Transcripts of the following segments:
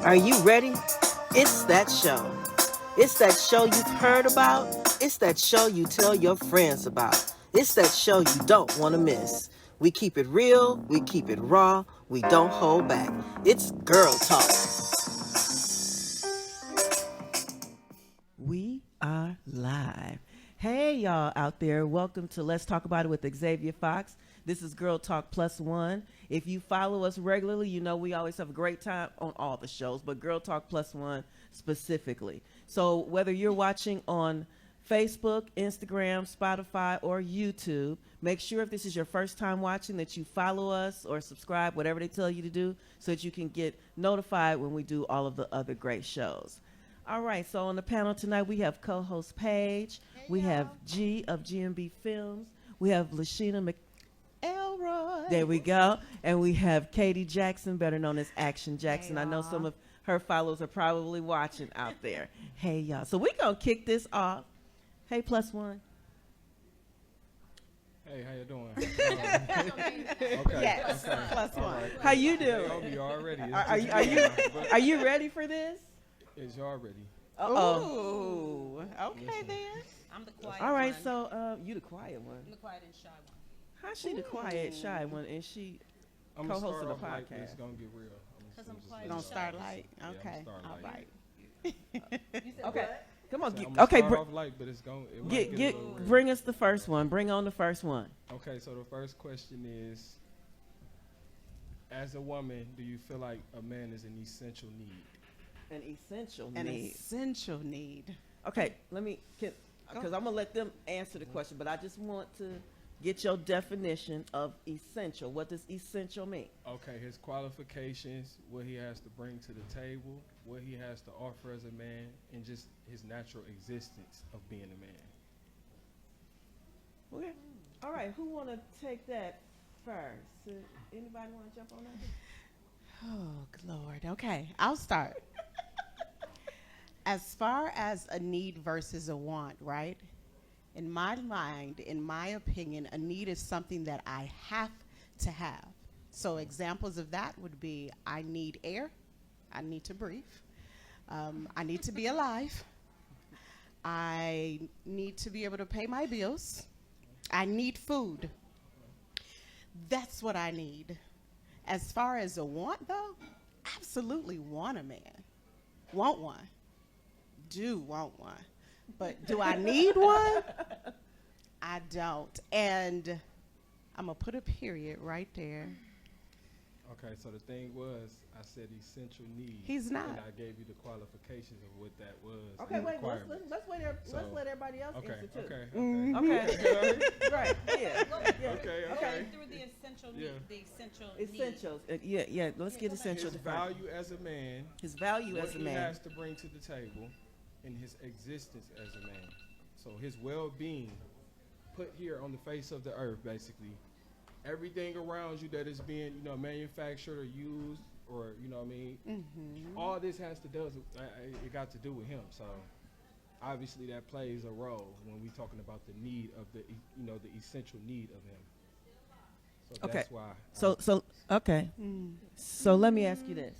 Are you ready? It's that show. It's that show you've heard about. It's that show you tell your friends about. It's that show you don't want to miss. We keep it real, we keep it raw, we don't hold back. It's Girl Talk. We are live. Hey, y'all out there. Welcome to Let's Talk About It with Xavier Fox. This is Girl Talk Plus One. If you follow us regularly, you know we always have a great time on all the shows, but Girl Talk Plus One specifically. So whether you're watching on Facebook, Instagram, Spotify, or YouTube, make sure if this is your first time watching that you follow us or subscribe, whatever they tell you to do, so that you can get notified when we do all of the other great shows. All right, so on the panel tonight, we have co-host Paige. We have G of GMB Films. We have Lashina McElroy. There we go. And we have Katie Jackson, better known as Action Jackson. I know some of her followers are probably watching out there. Hey, y'all. So we're going to kick this off. Hey, Plus One. Hey, how you doing? Okay. Yes, okay. Plus One. Right. How you doing? You already. Are you ready for this? Is y'all ready? Uh-oh. Ooh, okay then. I'm the quiet All right, one. so you the quiet one. I'm the quiet and shy one. How's she the quiet, shy one, and she I'm co-host of the Light, but podcast? it's gonna get real. Because I'm quiet. Gonna and start shy. light. Yeah, I'm Okay, starting all light. right. You said Okay, what? come on. So Get, I'm gonna okay, start off light, but it's gonna it might get a little real. bring us the first one. Bring on the first one. Okay, so the first question is: as a woman, do you feel like a man is an essential need? An essential An need. essential need. Okay, because I'm gonna let them answer the question, but I just want to get your definition of essential. What does essential mean? Okay, his qualifications, what he has to bring to the table, what he has to offer as a man, and just his natural existence of being a man. Okay. All right. Who want to take that first? Anybody want to jump on that? Oh, Lord. Okay, I'll start. As far as a need versus a want, right? In my mind, in my opinion, a need is something that I have to have. So examples of that would be I need air, I need to breathe, I need to be alive, I need to be able to pay my bills, I need food. That's what I need. As far as a want, though, absolutely want a man. Want one. Do want one. But do I need one? I don't. And I'm going to put a period right there. Okay, so the thing was, I said essential need. He's not. And I gave you the qualifications of what that was. Okay, and wait. requirements. Let's wait. Let's let everybody else Okay, answer too. okay, Mhm. Okay. Right. Yeah. Okay, Going okay. through the essential Yeah. need, the essential Essentials. Yeah. Let's get essential His first. value as a man, His value what as a he man. has to bring to the table, and his existence as a man. So his well-being put here on the face of the earth, basically. Everything around you that is being, manufactured or used, or all this has to do. It got to do with him. So obviously that plays a role when we're talking about the need of the essential need of him. So Okay. that's why. So okay. So let me ask you this.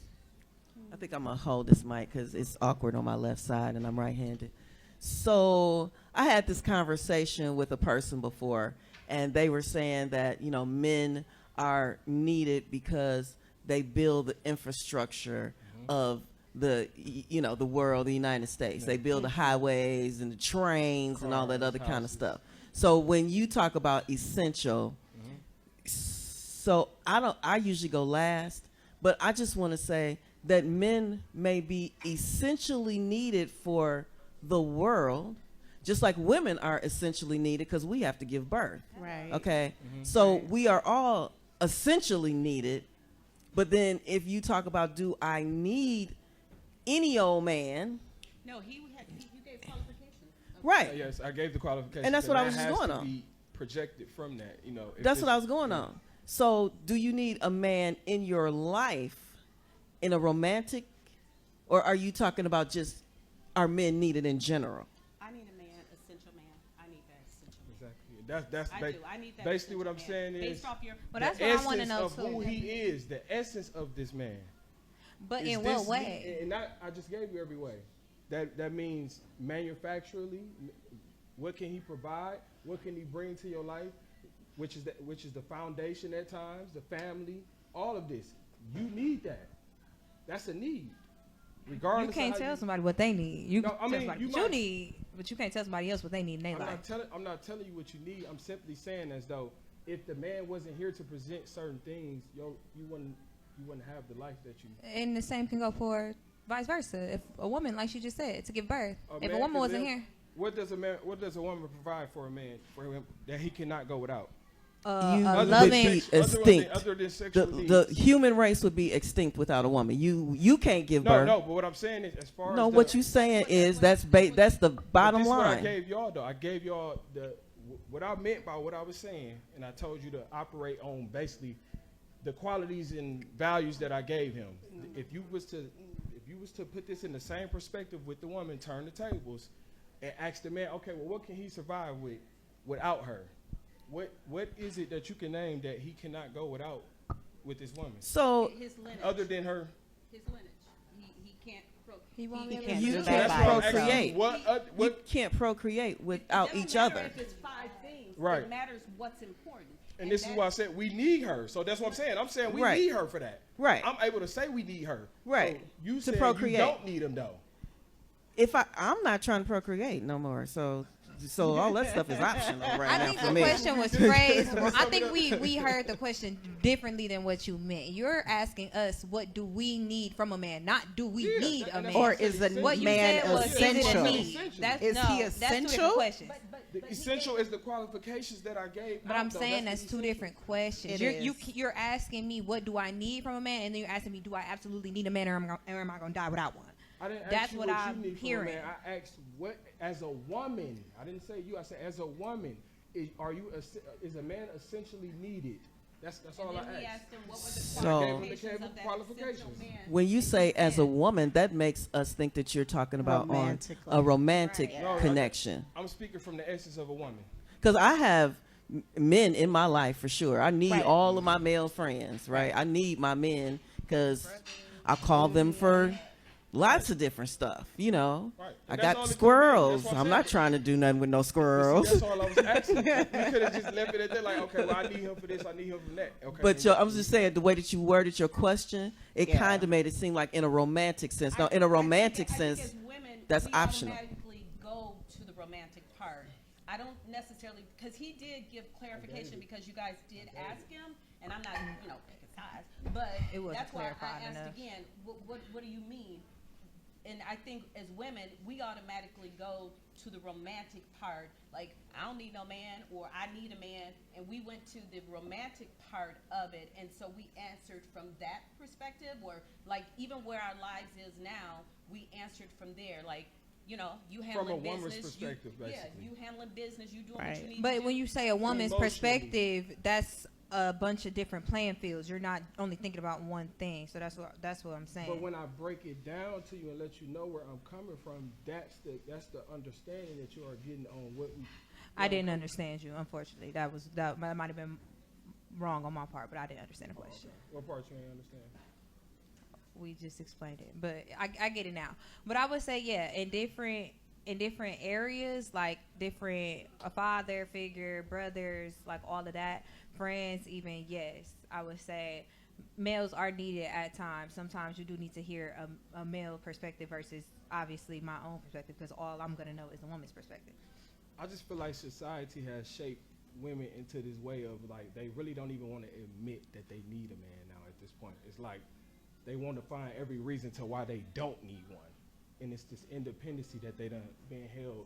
I think I'm gonna hold this mic because it's awkward on my left side and I'm right-handed. So I had this conversation with a person before, and they were saying that men are needed because they build the infrastructure of the the world, the United States. They build the highways and the trains and all that Cars, other kind of houses. stuff. So when you talk about essential, so I usually go last, but I just want to say that men may be essentially needed for the world, just like women are essentially needed because we have to give birth. Right. Okay? So we are all essentially needed, but then if you talk about do I need any old man, No, you gave qualifications. right. Yes, I gave the qualifications, And that's what I was that just has going to on. Be projected from that, if That's what I it's- was going on. So do you need a man in your life in a romantic, or are you talking about just are men needed in general? I need a man, essential man. I need that essential man. Exactly. That's I do. I need that. basically what I'm essential man. saying is Based off your. the Well, that's what I want to essence know of too. who he is, the essence of this man. But Is in this what way? And I just gave you every way. That means manufacturally, what can he provide? What can he bring to your life? Which is the foundation at times, the family, all of this. You need that. That's a need. Regardless You can't of how tell somebody what they need. You No, can I tell mean, somebody you what you might- need, but you can't tell somebody else what they need in their life. I'm not telling you what you need. I'm simply saying as though if the man wasn't here to present certain things, you wouldn't have the life that you. And the same can go for vice versa. If a woman, like she just said, to give birth, if a man woman can wasn't live- here, What does a woman provide for a man for him that he cannot go without? You a would loving, be extinct. Other than sexual The needs. human race would be extinct without a woman. You can't give birth. No, but what I'm saying is, as far No, as what you saying is that's the bottom this is what I line. gave y'all though. I gave y'all what I meant by what I was saying, and I told you to operate on basically the qualities and values that I gave him. If you was to put this in the same perspective with the woman, turn the tables, and ask the man, okay, well, what can he survive without her? What is it that you can name that he cannot go without with this woman, So His lineage. other than her? His lineage. He can't. He won't He be can't able to you do can't that by himself. procreate. What You can't procreate without It doesn't each matter other. If it's 5 things, Right. It matters what's important. And this is why I said we need her. So that's what I'm saying. I'm saying we Right. need her for that. Right. I'm able to say we need her. Right. So you To said procreate. you don't need him though. If I'm not trying to procreate no more, so all that stuff is optional right I now think for the me. question was phrased wrong. I think we heard the question differently than what you meant. You're asking us, what do we need from a man? Not do we need a and man. that's why I Or said is a essential. What you man said was, is it a essential? need? That's, Is no, he that's two essential? different questions. The essential is the qualifications that I gave. But out, I'm though. saying That's that's the two essential. different questions. It You're asking me, what do I need from a man? And then you're asking me, do I absolutely need a man, or am I going to die without one? I didn't That's ask you what what I'm you need hearing. From a man. I asked what, as a woman. I didn't say you. I said as a woman. Is a man essentially needed? That's all And I then we asked. asked him what were the So- qualifications of that Qualifications. essential man. When you say as a woman, that makes us think that you're talking about Romantically. on a romantic Right. No, connection. I'm speaking from the essence of a woman. Because I have men in my life for sure. I need Right. all of my male friends, right? I need my men because I call them for lots of different stuff, you know. Right. I And that's got all it could be. squirrels. That's what I'm I'm not saying. trying to do nothing with no See, squirrels. that's all I was asking. You could have just left it at that, like, okay, well, I need him for this, I need him for that. Okay. But I was just saying, the way that you worded your question, it Yeah. kind of made it seem like in a romantic sense. Now, in a romantic I sense, think as women, that's we optional. automatically go to the romantic part. I don't necessarily, because he did give clarification because you guys did ask him, and I'm not, picking sides, but It wasn't that's why I clarified asked enough. again, what do you mean? And I think as women, we automatically go to the romantic part. Like, I don't need no man, or I need a man. And we went to the romantic part of it. And so we answered from that perspective, or like even where our lives is now, we answered from there. Like, you handling a woman's business. perspective, Yeah, basically. you handling business, you doing what Right. you need to But do. when you say a woman's Emotionally. perspective, that's a bunch of different playing fields. You're not only thinking about one thing. So that's what I'm saying. But when I break it down to you and let you know where I'm coming from, that's the understanding that you are getting on what we. I didn't understand you, unfortunately. That might have been wrong on my part, but I didn't understand the question. What part you ain't understand? We just explained it, but I get it now. But I would say, yeah, in different areas, like different a father figure, brothers, like all of that, friends, even, yes, I would say males are needed at times. Sometimes you do need to hear a male perspective versus obviously my own perspective, because all I'm gonna know is the woman's perspective. I just feel like society has shaped women into this way of like they really don't even want to admit that they need a man now at this point. It's like they want to find every reason to why they don't need one. And it's this independency that they done been held,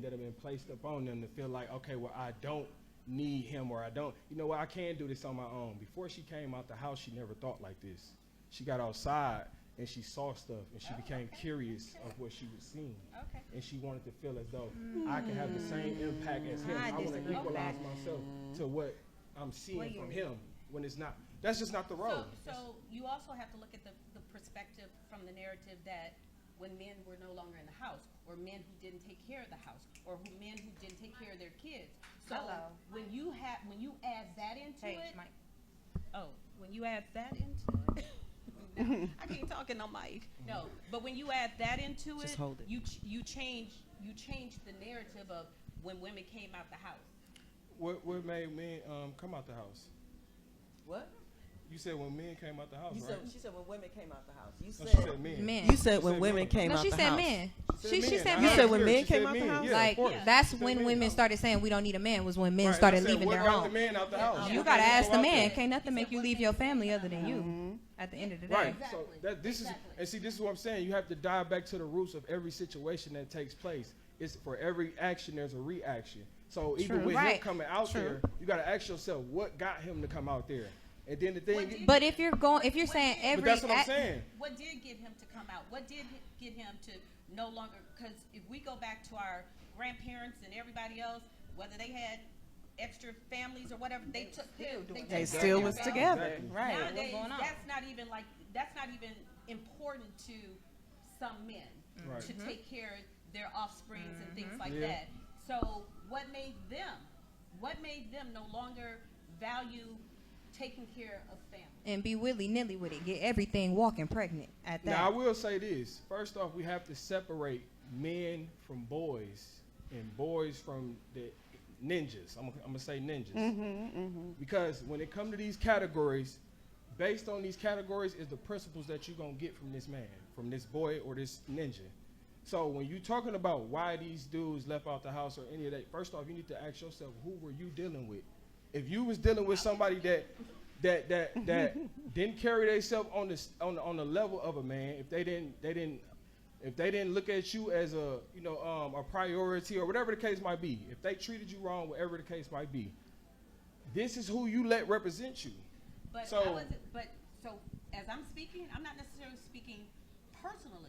that have been placed upon them to feel like, okay, well, I don't need him, or I don't, I can do this on my own. Before she came out the house, she never thought like this. She got outside and she saw stuff and she became curious of what she was seeing. Okay. And she wanted to feel as though I can have the same impact as him. I want to disagree with equalize that. myself to what I'm seeing from him when it's not. That's just not the road. So you also have to look at the perspective from the narrative that when men were no longer in the house, or men who didn't take care of the house, or men who didn't take care of their kids. So Hello. when you add that into Hey, it, Mike. when you add that into it, I can't talk in no mic. No, but when you add that into Just it, hold it. you change the narrative of when women came out the house. What made men come out the house? What? You said when men came out the house, right? She said when women came out the house. You No, said, she said men. Men. you said when said women men. came No, out she the said house. men. She She said said men. You men. said when She men said came out the men. house? Yeah, Like of course. that's She said when men. women started saying we don't need a man. Was when men Right, started I said, leaving what their brought home. the man out the house? You Who gotta made him ask go the out man. there? Can't nothing make you leave your family other than you. At the end of the day. Right. Exactly. So this is, and see, this is what I'm saying. You have to dive back to the roots of every situation that takes place. It's for every action, there's a reaction. So even True. with him Right. coming out True. there, you got to ask yourself, what got him to come out there? And then the thing, But if you're saying but every that's what I'm saying. What did get him to come out? What did get him to no longer? Because if we go back to our grandparents and everybody else, whether they had extra families or whatever, they took care. They took still care was of together, Exactly. right? Nowadays, going on? that's not even important to some men Right. to take care of their offsprings and things like Yeah. that. So what made them no longer value taking care of family? and be willy-nilly with it, get everything walking pregnant at that. Now I will say this. First off, we have to separate men from boys and boys from the ninjas. I'm gonna say ninjas because when it comes to these categories, based on these categories is the principles that you're gonna get from this man, from this boy or this ninja. So when you're talking about why these dudes left out the house or any of that, first off, you need to ask yourself, who were you dealing with? If you was dealing with somebody that didn't carry themselves on the level of a man, if they didn't look at you as a a priority or whatever the case might be, if they treated you wrong, whatever the case might be, this is who you let represent you. But So- so as I'm speaking, I'm not necessarily speaking personally.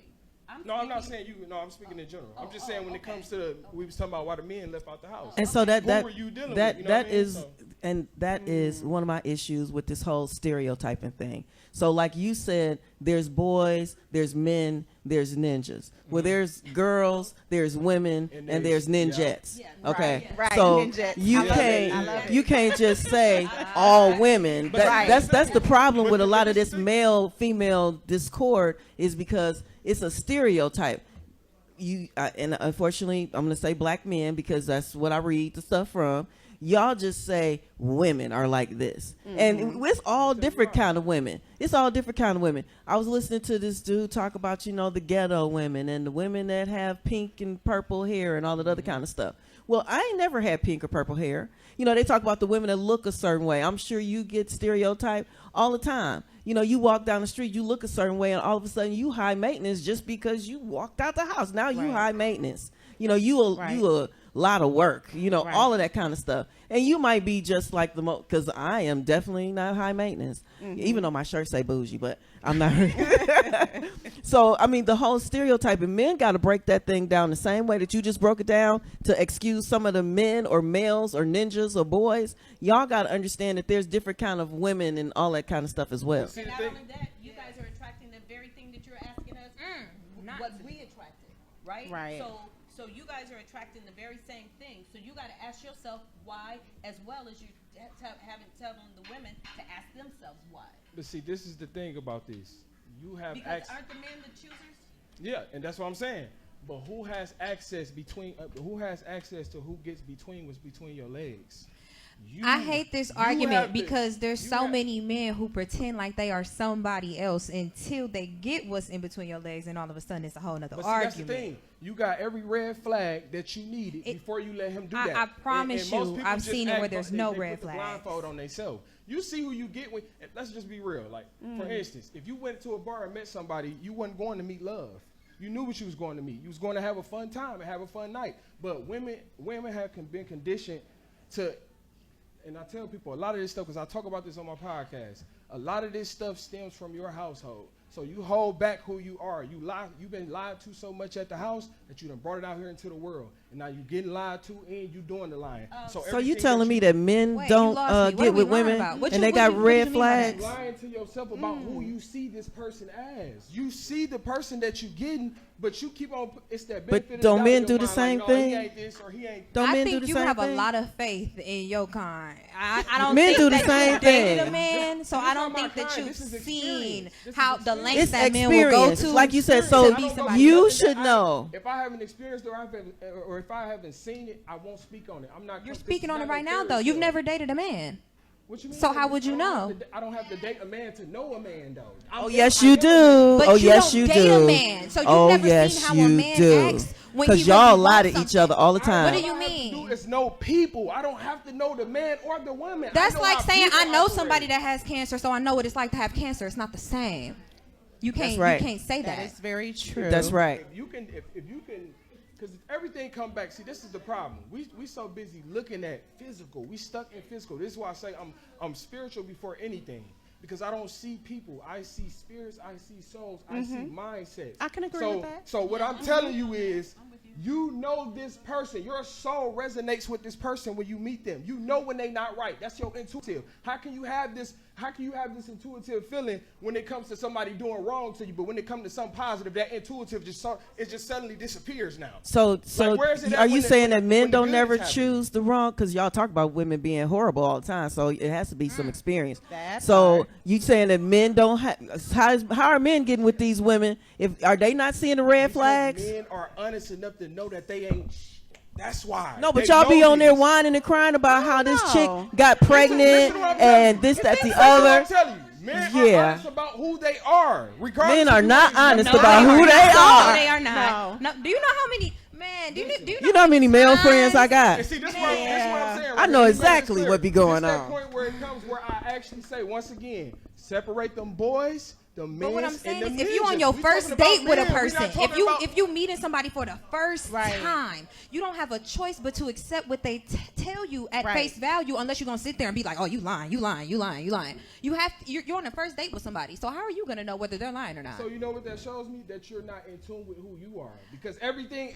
I'm not saying you. No, I'm speaking in general. I'm just saying when it comes to we was talking about why the men left out the house. And so that Who were you dealing with? You know that what I mean? is So- and that is one of my issues with this whole stereotyping thing. So like you said, there's boys, there's men, there's ninjas. Well, there's girls, there's women, and there's ninjettes. Yeah. Okay, Right, so ninjettes. you I love it. I love can't it. you can't just say all women. Right. That's the problem with a lot of this male female discord is because it's a stereotype. And unfortunately, I'm gonna say black men because that's what I read the stuff from. Y'all just say women are like this, and it's all different kind of women. It's all different kind of women. I was listening to this dude talk about the ghetto women and the women that have pink and purple hair and all that other kind of stuff. Well, I ain't never had pink or purple hair. They talk about the women that look a certain way. I'm sure you get stereotyped all the time. You walk down the street, you look a certain way, and all of a sudden you high maintenance just because you walked out the house. Now you Right. high maintenance. You a lot of work. Right. All of that kind of stuff. And you might be just like because I am definitely not high maintenance, even though my shirt say bougie, but I'm not. So I mean, the whole stereotyping, men got to break that thing down the same way that you just broke it down to excuse some of the men or males or ninjas or boys. Y'all got to understand that there's different kind of women and all that kind of stuff as well. See And the not thing? only that, you guys are attracting the very thing that you're asking us. What we attracted, right? Right. So you guys are attracting the very same thing. So you got to ask yourself why, as well as you haven't telling the women to ask themselves why. But see, this is the thing about this. You have Because access. aren't the men the choosers? Yeah, and that's what I'm saying. But who has access who has access to who gets between what's between your legs? I hate this you argument have to- because there's you so have- many men who pretend like they are somebody else until they get what's in between your legs, and all of a sudden it's a whole nother But see, argument. that's the thing. You got every red flag that you needed before you let him do that. I promise And most you, people I've just seen it act where there's like no they red put the flags. blindfold on themselves. You see who you get with. Let's just be real. Like for instance, if you went to a bar and met somebody, you wasn't going to meet love. You knew what you was going to meet. You was going to have a fun time and have a fun night. But women have been conditioned to. And I tell people a lot of this stuff, because I talk about this on my podcast, a lot of this stuff stems from your household. So you hold back who you are. You've been lied to so much at the house that you done brought it out here into the world. And now you getting lied to and you doing the lying. So you everything telling me that men Wait, don't you lost me. What get are we with lying women about? What and you- they what got you- what red you mean by that? flags? lying to yourself about who you see this person as. You see the person that you getting, but you keep on. It's that. But benefit of don't doubt men in your do the mind, same like, no, thing? He ain't this or he ain't. Don't I men think do the you same have thing? a lot of faith in your kind. I don't Men think do the that same you dated thing. a man, so This I is don't not think my that kind. you've This is seen experience. This is how the experience. lengths It's that men will go experience, to. like you said. to So be somebody. you Nothing should that know. If I haven't experienced or if I haven't seen it, I won't speak on it. I'm not. You're this speaking is on it not right no now, fairy though. You've tale. never dated a man. What you mean? So how would you know? I don't have to date a man to know a man, though. Oh yes, you do. But Oh you yes, don't you date do. a man, so you've Oh never yes, seen how a you man do. acts when Because he y'all really lie to wants each other all the something. time. What do you All I have to mean? do is know people. I don't have to know the man or the woman. That's I know like how saying people I know operate. somebody that has cancer, so I know what it's like to have cancer. It's not the same. You can't. right. You can't say That that. is very true. That's right. If you can, because everything come back. See, this is the problem. We so busy looking at physical. We stuck in physical. This is why I say I'm spiritual before anything. Because I don't see people. I see spirits. I see souls. I see mindsets. I can agree with that. So what I'm telling you is, you know this person. Your soul resonates with this person when you meet them. You know when they not right. That's your intuitive. How can you have this intuitive feeling when it comes to somebody doing wrong to you, but when it comes to something positive, that intuitive just suddenly disappears now. So where is it at are you when saying that when men the don't good never is happening? choose the wrong? Because y'all talk about women being horrible all the time, so it has to be some experience. That So part. you saying that men don't have? How are men getting with these women? If are they not seeing the red Because flags? men are honest enough to know that they ain't. That's why. No, but They y'all be know on there this. whining and crying about how this chick know. got pregnant Listen to what I'm telling and you. this, that, the Listen to what other. I'm telling you. Men Yeah. are honest about who they are. Regardless Men of are who not they are. honest No, about who they not. are. No, they are not. No. No. Do you know how many? Man, do you know? You know how many male friends I got? And see, this is what I'm saying. I right know here. exactly This is what be clear. going This on. that point where it comes where I actually say, once again, separate them boys, the men, But what I'm and saying the is, if you on ninjas. your We first talking date about with a men. We person, not if talking you about- if you meeting somebody for the first Right. time, you don't have a choice but to accept what they tell you at Right. face value, unless you're gonna sit there and be like, oh, you lying, you lying, you lying, you lying. You have you're on the first date with somebody, so how are you gonna know whether they're lying or not? So you know what that shows me? That you're not in tune with who you are. Because everything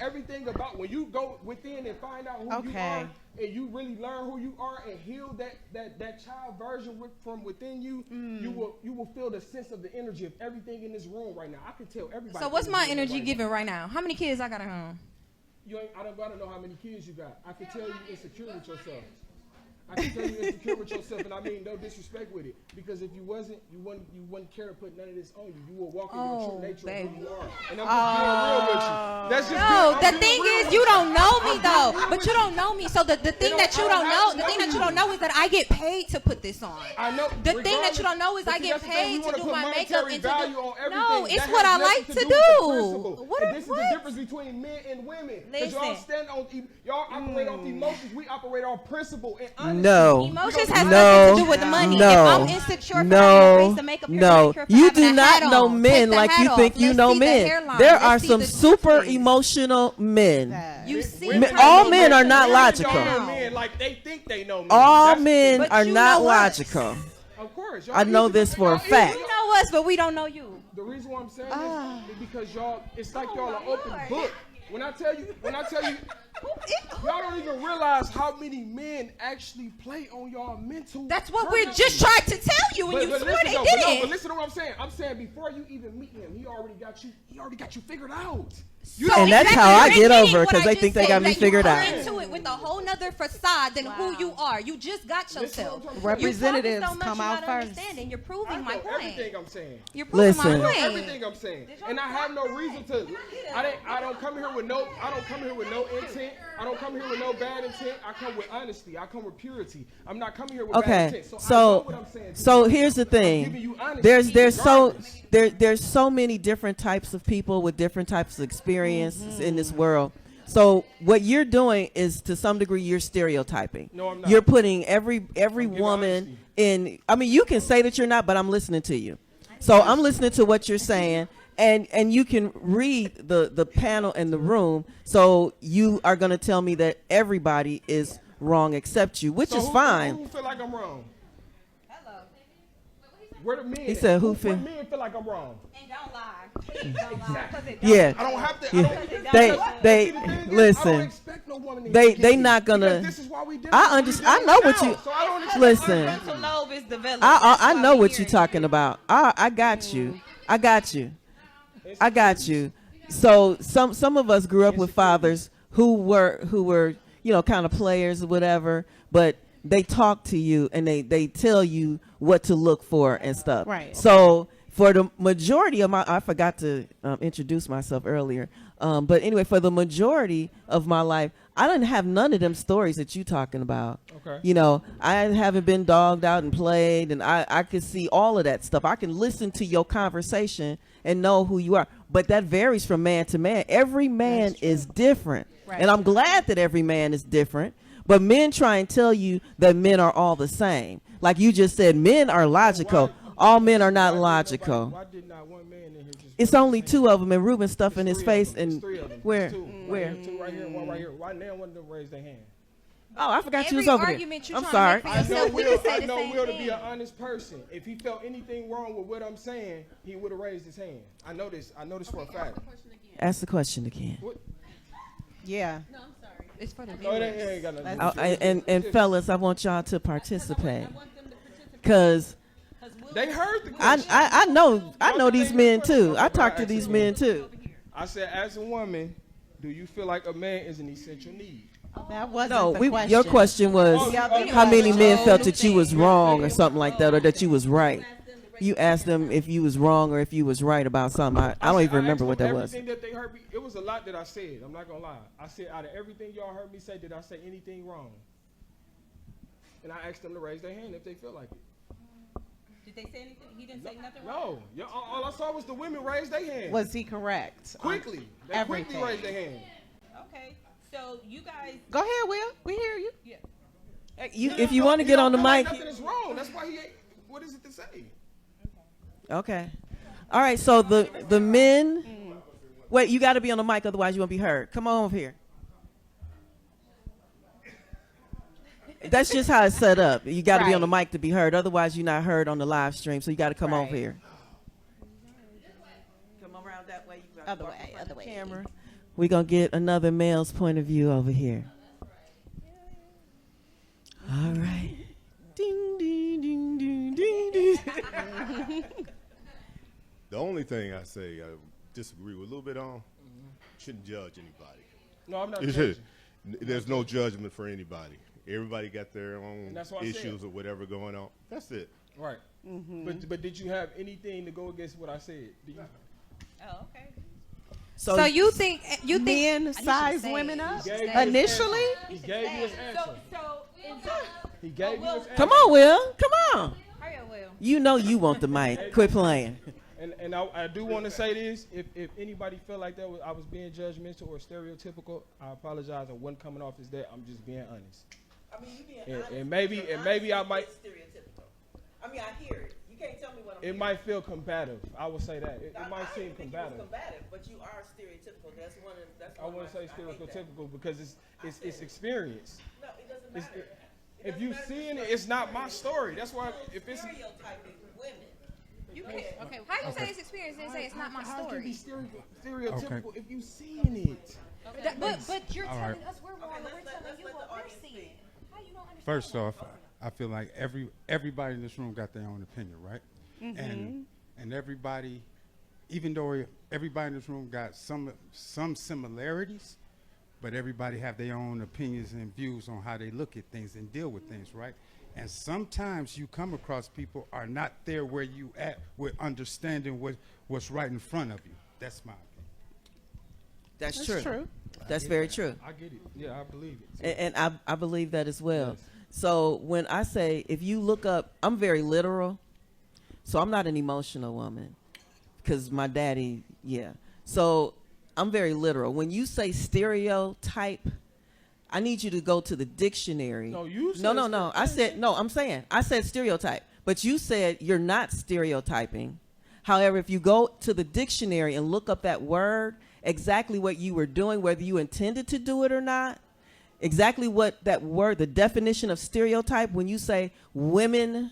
about when you go within and find out who you Okay. are, and you really learn who you are and heal that child version from within you, you will feel the sense of the energy of everything in this room right now. I can tell everybody. So what's my energy right giving right now? How many kids I got at home? I don't gotta know how many kids you got. I can tell you insecure with yourself. I can tell you insecure with yourself, and I mean no disrespect with it. Because if you wouldn't care to put none of this on you. You will walk in your Oh, true nature baby. of who you are. And I'm just being real with you. That's just No, I'm the being thing real is, with you don't know me I'm though. being real But with you don't know me. So the thing that you don't know, the thing that you don't know is that I get paid to put this on. I know. The thing that you don't know is But I see, get that's the thing, we paid to wanna do put my makeup monetary and to value do. on everything. No, it's That what I has like nothing to do with the do. principle. What? And this is What? the difference between men and women. Because y'all Listen. stand on, y'all operate off emotions. We operate off principle and honesty. No. Emotions We has don't- nothing to do with the money. No. If I'm insecure for having a No, face of makeup, you're no, insecure for you having do a not hat know on. men Take the like hat you off. think you Let's know see the men. hairline. There Let's are see some the super toothpaste. emotional men. That. You see, Women how all many men are women not Women logical. don't know men like they think they know men. All That's the men thing. But are you not know us. logical. Of course. I know this for a fact. You know us, but we don't know you. The reason why I'm saying this is because y'all, it's like y'all are open book. When I tell you, y'all don't even realize how many men actually play on y'all mental. That's what we purposes. just tried to tell you, and you But swore listen they though, didn't. but listen to what I'm saying. I'm saying before you even meet him, he already got you figured out. And that's how I Exactly. get You're over repeating it, 'cause what I they just think they said, got me that figured you out. come into it with a whole nother facade than who you are. You just got Listen yourself. to what I'm You're talking Representatives so much come you're out not first. understanding. You're I proving know my point. everything I'm saying. You're proving Listen. my I know point. everything I'm saying, and I have no reason to. I don't come here with no. I don't come here with no intent. I don't come here with no bad intent. I come with honesty. I come with purity. I'm not coming here with bad Okay, intent. So I know what I'm saying. so here's the I'm giving thing. you honesty There's regardless. so many different types of people with different types of experiences in this world. So what you're doing is, to some degree, you're stereotyping. No, I'm not. You're putting every giving woman honesty. in. I mean, you can say that you're not, but I'm listening to you. So I'm listening to what you're saying, and you can read the panel in the room. So you are going to tell me that everybody is wrong except you, which So is who- fine. Who feel like I'm wrong? Hello. Where the men? He said, who What feel- men feel like I'm wrong? And don't lie. Please don't lie. 'Cause it Yeah. I don't have to. Yeah. I don't, They- because- they- see, the thing is, I listen. don't expect no woman to They- forgive they me, not gonna- because This is why we did I understand. I know what you. So I don't expect Listen. Frontal lobe is developed. I know what you're talking about. I got you. I got you. I got you. So some of us grew up with fathers who were kind of players or whatever, but they talk to you and they tell you what to look for and stuff. Right. So For the majority of I forgot to introduce myself earlier. But anyway, for the majority of my life, I didn't have none of them stories that you talking about. Okay. You know, I haven't been dogged out and played, and I could see all of that stuff. I can listen to your conversation and know who you are. But that varies from man to man. Every man is different. Right. And I'm glad that every man is different. But men try and tell you that men are all the same. Like you just said, men are logical. All men are not logical. Why did not one man in here just It's only two of them, and Ruben stuffing It's his three of face. them. It's And three of them. where? It's two. Where? Two right here, one right here. Why now one of them raise their hand? Oh, I forgot you Every was over argument there. you I'm trying sorry. to make I for know yourself, we Will, can say I the know same Will to thing. be an honest person. If he felt anything wrong with what I'm saying, he would have raised his hand. I know this. I know this for a fact. Ask the question again. What? Yeah. No, I'm sorry. It's for the No, it viewers. ain't got nothing. And fellas, I want y'all to participate, I want them to participate. cause They heard the I question. I know these men too. I talk to these men too. I said, as a woman, do you feel like a man is an essential need? That wasn't No, the question. your question was Oh, the other how many question. men felt that you was wrong or something like that, or that you was right. You asked them if you was wrong or if you was right about something. I don't even remember what that was. Everything that they heard me, it was a lot that I said. I'm not gonna lie. I said out of everything y'all heard me say, did I say anything wrong? And I asked them to raise their hand if they feel like it. Did they say anything? He didn't say nothing wrong? No, all I saw was the women raise their hand. Was he correct? Quickly. They Everything. quickly raised their hand. Okay. So you guys, Go ahead, Will. We hear you. yeah. If you want to get on the mic, Nothing is wrong. That's why he ain't. What is it to say? okay. All right. So the men. Wait, you got to be on the mic, otherwise you won't be heard. Come on over here. That's just how it's set up. You got to be on the Right. mic to be heard. Otherwise, you're not heard on the live stream. So you got to come over Right. here. Come around that way. You Other way, other way. Camera. We're going to get another male's point of view over here. All right. Ding, ding, ding, ding, ding, ding. The only thing I say I disagree with a little bit on, shouldn't judge anybody. No, I'm not You judging. should- There's no judgment for anybody. Everybody got their own And that's what I said. issues or whatever going on. That's it. Right. But did you have anything to go against what I said? Did you? Oh, okay. So, So you think Men should've size said women it. up He gave you his initially. answer. He gave you his answer. He gave you his answer. come on, Will. Come on. Hurry up, Will. You know you want the mic. Quit playing. And I do want to say this: if anybody felt like that was I was being judgmental or stereotypical, I apologize. I wasn't coming off as that. I'm just being honest. I mean, you being And maybe I might. stereotypical. I mean, I hear it. You can't tell me what I'm It might feel combative. I would say that. It might seem combative. but you are stereotypical. That's one of I wouldn't say stereotypical because it's experience. No, it doesn't It's, if you seeing it, it's not my story. That's why if it's stereotyping women. Okay. How you say it's experience and say it's not my how can it be story? stereotypical if you seeing it? But you're All telling right. us we're wrong, and we're telling you what we're seeing. How you don't understand? First off, I feel like everybody in this room got their own opinion, right? And everybody, even though everybody in this room got some similarities, but everybody have their own opinions and views on how they look at things and deal with things, right? And sometimes you come across people are not there where you at with understanding what's right in front of you. That's my opinion. That's That's true. That's very true. I get it. Yeah, I believe it. And I believe that as well. Yes. So when I say, if you look up, I'm very literal. So I'm not an emotional woman because my daddy, yeah. So I'm very literal. When you say stereotype, I need you to go to the dictionary. No, you No, said no, no. I said, no, I'm saying, I said stereotype. But you said you're not stereotyping. However, if you go to the dictionary and look up that word, exactly what you were doing, whether you intended to do it or not, exactly what that word, the definition of stereotype, when you say women,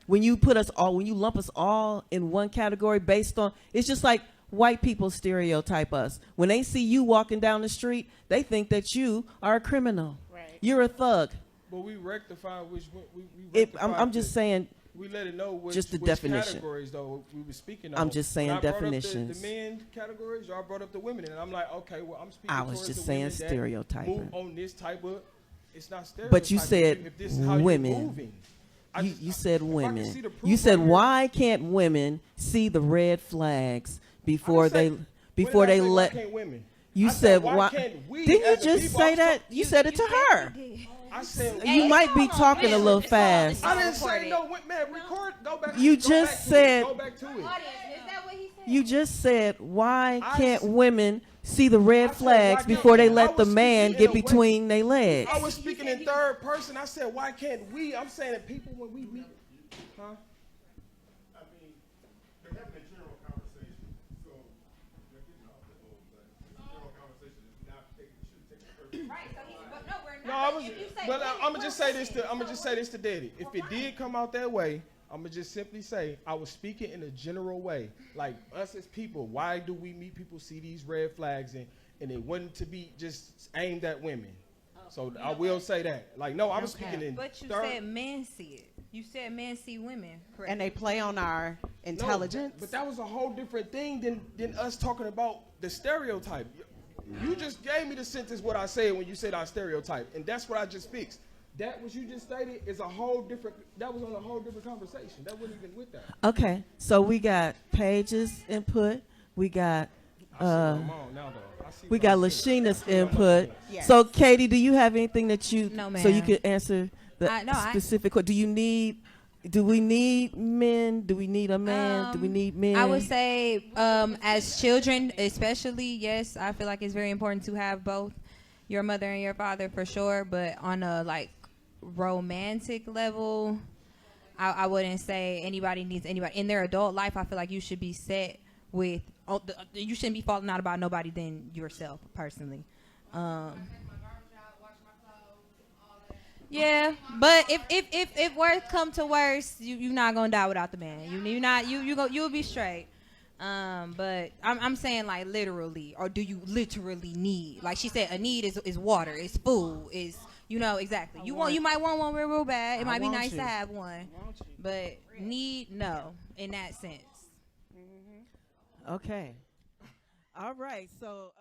when you put us all, when you lump us all in one category based on, it's just like white people stereotype us. When they see you walking down the street, they think that you are a criminal. Right. You're a thug. But we rectify which we I'm just saying, we let it know which, just the which definition. categories though we were speaking of. I'm just saying When I brought up definitions. The men categories, y'all brought up the women, and I'm like, okay, well, I'm speaking. I was towards just the saying women that stereotyping. Move on this type of. It's not stereotyping. But you said if this is how women. You're moving. You said if I can women. see the proof You said right here- why can't women see the red flags before I didn't say- before when did I they say, let? Why can't women? You I said why why? can't we? Didn't you as a just people? I say was that? You said it to her. I said. You might be talking a little fast. I didn't say no. Man, record. Go back. You go just back to said- it. Go back to it. Is that what he said? You just said why I can't s- women see the red I said, flags why before they can't- let I the was man speaking get in a way- between their legs? I was speaking in third person. I said, why can't we? I'm saying that people when we meet, huh? I mean, they're having a general conversation, so they're getting off the whole thing. This general conversation is not taking, shouldn't take a person. Right. So he's, but no, we're not. No, I was. If you say But women, I'm gonna just say this we're to. I'm gonna women. just say this to Daddy. If it did come out that way, I'm gonna just simply say I was speaking in a general way. Like us as people, why do we meet people see these red flags and it wasn't to be just aimed at women? So I will say that. Like no, I was speaking in. But you third- said men see it. You said men see women. Correct. And they play on our No, intelligence. but that was a whole different thing than us talking about the stereotype. You just gave me the sentence what I said when you said our stereotype, and that's what I just fixed. That what you just stated is a whole different. That was on a whole different conversation. That wasn't even with that. Okay, so we got Paige's input. We got I see where I'm on now, though. I see we where got I'm sitting. Lashina's input. Yes. So Katie, do you have anything that you No, so you ma'am. could answer the No, I- specific? Do we need men? Do we need a man? Do we need men? I would say, as children, especially, yes, I feel like it's very important to have both your mother and your father for sure. But on a like romantic level, I wouldn't say anybody needs anybody in their adult life. I feel like you should be set with. You shouldn't be falling out about nobody than yourself personally. Yeah, but if worse come to worse, you're not gonna die without the man. You'll be straight. But I'm saying like literally, or do you literally need? Like she said, a need is water, is food, is exactly. You might want one real bad. It might be want nice you. to have one, but need no in that sense. Okay. All right. So.